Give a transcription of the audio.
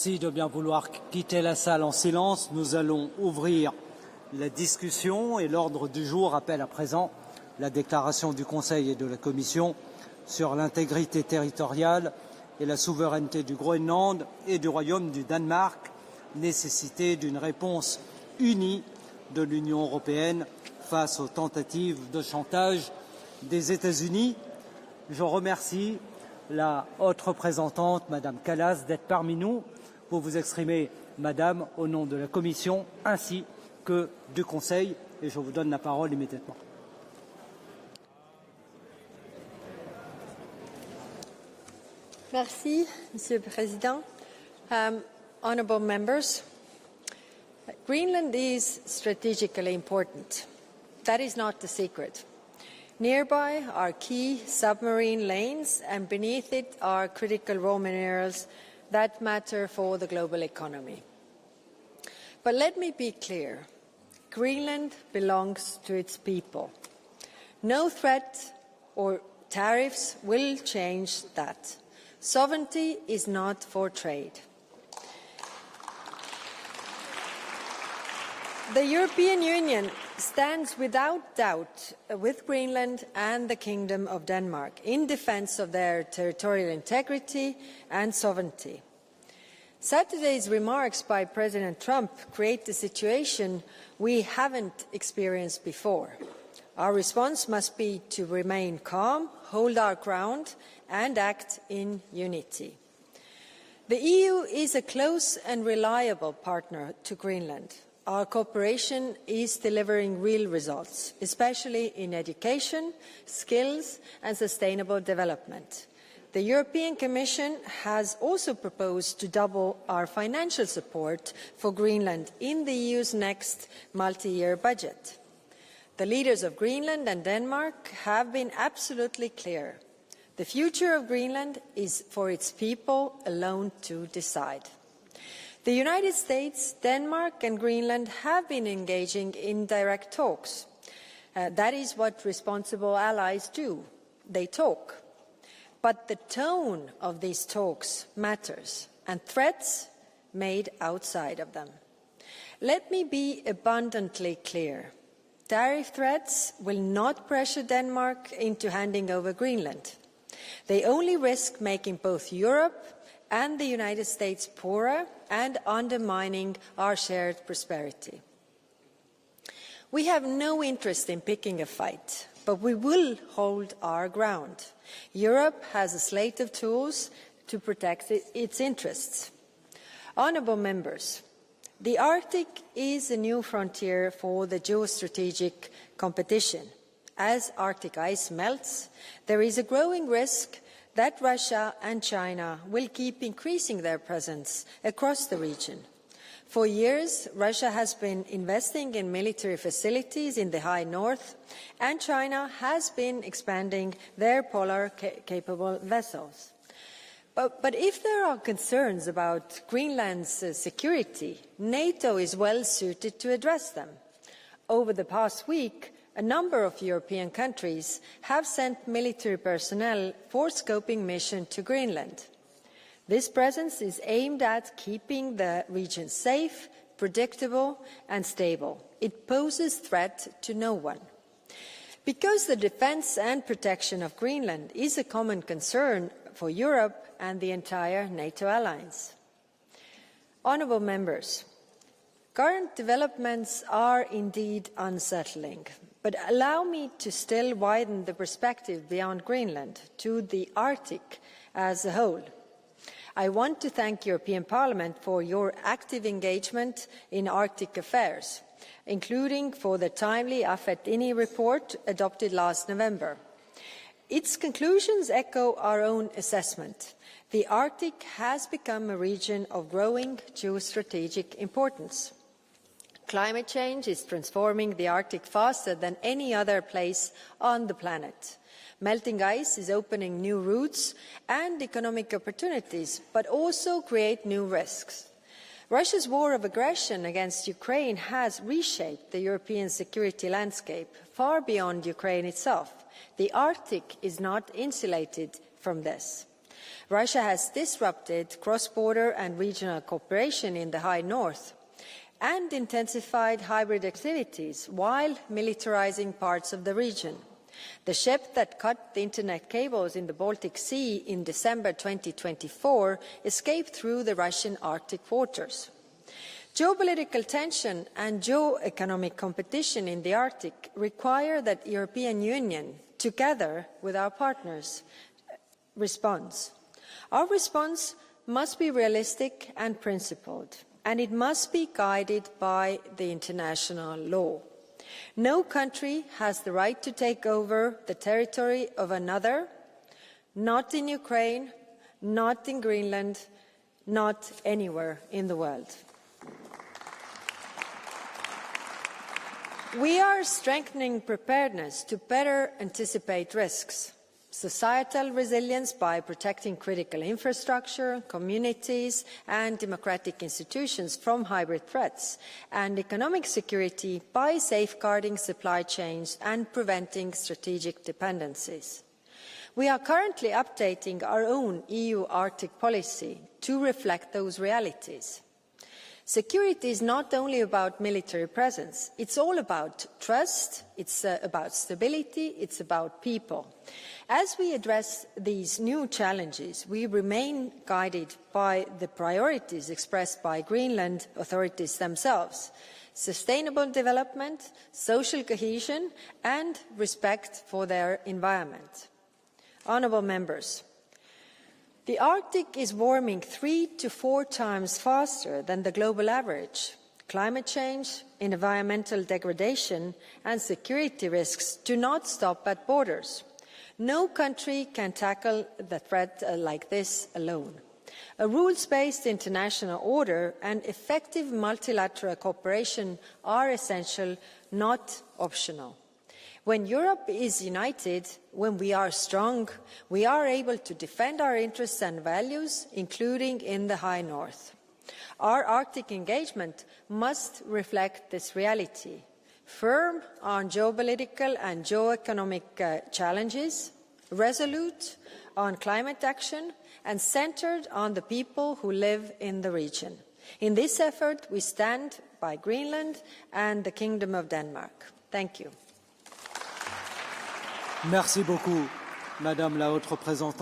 Merci de bien vouloir quitter la salle en silence. Nous allons ouvrir la discussion et l'ordre du jour appelle à présent la déclaration du Conseil et de la Commission sur l'intégrité territoriale et la souveraineté du Groenland et du Royaume du Danemark, nécessité d'une réponse unie de l'Union européenne face aux tentatives de chantage des États-Unis. Je remercie la haute représentante, Madame Kallas, d'être parmi nous pour vous exprimer, Madame, au nom de la Commission ainsi que du Conseil, et je vous donne la parole immédiatement. Merci, Monsieur le Président. Honourable members, Greenland is strategically important. That is not a secret. Nearby are key submarine lanes, and beneath it are critical raw minerals that matter for the global economy. But let me be clear. Greenland belongs to its people. No threat or tariffs will change that. Sovereignty is not for trade. The European Union stands without doubt with Greenland and the Kingdom of Denmark in defence of their territorial integrity and sovereignty. Saturday's remarks by President Trump create a situation we haven't experienced before. Our response must be to remain calm, hold our ground, and act in unity. The EU is a close and reliable partner to Greenland. Our cooperation is delivering real results, especially in education, skills and sustainable development. The European Commission has also proposed to double our financial support for Greenland in the EU's next multi-year budget. The leaders of Greenland and Denmark have been absolutely clear. The future of Greenland is for its people alone to decide. The United States, Denmark and Greenland have been engaging in direct talks. That is what responsible allies do. They talk. But the tone of these talks matters, and threats made outside of them. Let me be abundantly clear. Tariff threats will not pressure Denmark into handing over Greenland. They only risk making both Europe and the United States poorer and undermining our shared prosperity. We have no interest in picking a fight, but we will hold our ground. Europe has a slate of tools to protect its interests. Honourable members, the Arctic is a new frontier for the geostrategic competition. As Arctic ice melts, there is a growing risk that Russia and China will keep increasing their presence across the region. For years, Russia has been investing in military facilities in the high north, and China has been expanding their polar-capable vessels. But if there are concerns about Greenland's security, NATO is well suited to address them. Over the past week, a number of European countries have sent military personnel for scoping mission to Greenland. This presence is aimed at keeping the region safe, predictable and stable. It poses threat to no one. Because the defence and protection of Greenland is a common concern for Europe and the entire NATO alliance. Honourable members, current developments are indeed unsettling. But allow me to still widen the perspective beyond Greenland to the Arctic as a whole. I want to thank European Parliament for your active engagement in Arctic affairs, including for the timely AFET-INI report adopted last November. Its conclusions echo our own assessment. The Arctic has become a region of growing geostrategic importance. Climate change is transforming the Arctic faster than any other place on the planet. Melting ice is opening new routes and economic opportunities, but also create new risks. Russia's war of aggression against Ukraine has reshaped the European security landscape far beyond Ukraine itself. The Arctic is not insulated from this. Russia has disrupted cross-border and regional cooperation in the High North and intensified hybrid activities while militarizing parts of the region. The ship that cut the internet cables in the Baltic Sea in December 2024 escaped through the Russian Arctic waters. Geopolitical tension and geo-economic competition in the Arctic require that the European Union, together with our partners, responds. Our response must be realistic and principled, and it must be guided by the international law. No country has the right to take over the territory of another, not in Ukraine, not in Greenland, not anywhere in the world. We are strengthening preparedness to better anticipate risks. Societal resilience by protecting critical infrastructure, communities and democratic institutions from hybrid threats, and economic security by safeguarding supply chains and preventing strategic dependencies. We are currently updating our own EU Arctic policy to reflect those realities. Security is not only about military presence, it's all about trust, it's about stability, it's about people. As we address these new challenges, we remain guided by the priorities expressed by Greenland authorities themselves: sustainable development, social cohesion, and respect for their environment. Honourable members, the Arctic is warming 3 to 4 times faster than the global average. Climate change, environmental degradation, and security risks do not stop at borders. No country can tackle the threat like this alone. A rules-based international order and effective multilateral cooperation are essential, not optional. When Europe is united, when we are strong, we are able to defend our interests and values, including in the High North. Our Arctic engagement must reflect this reality: firm on geopolitical and geo-economic challenges, resolute on climate action, and centred on the people who live in the region. In this effort, we stand by Greenland and the Kingdom of Denmark. Thank you. Merci beaucoup, Madame la Haute Représentante.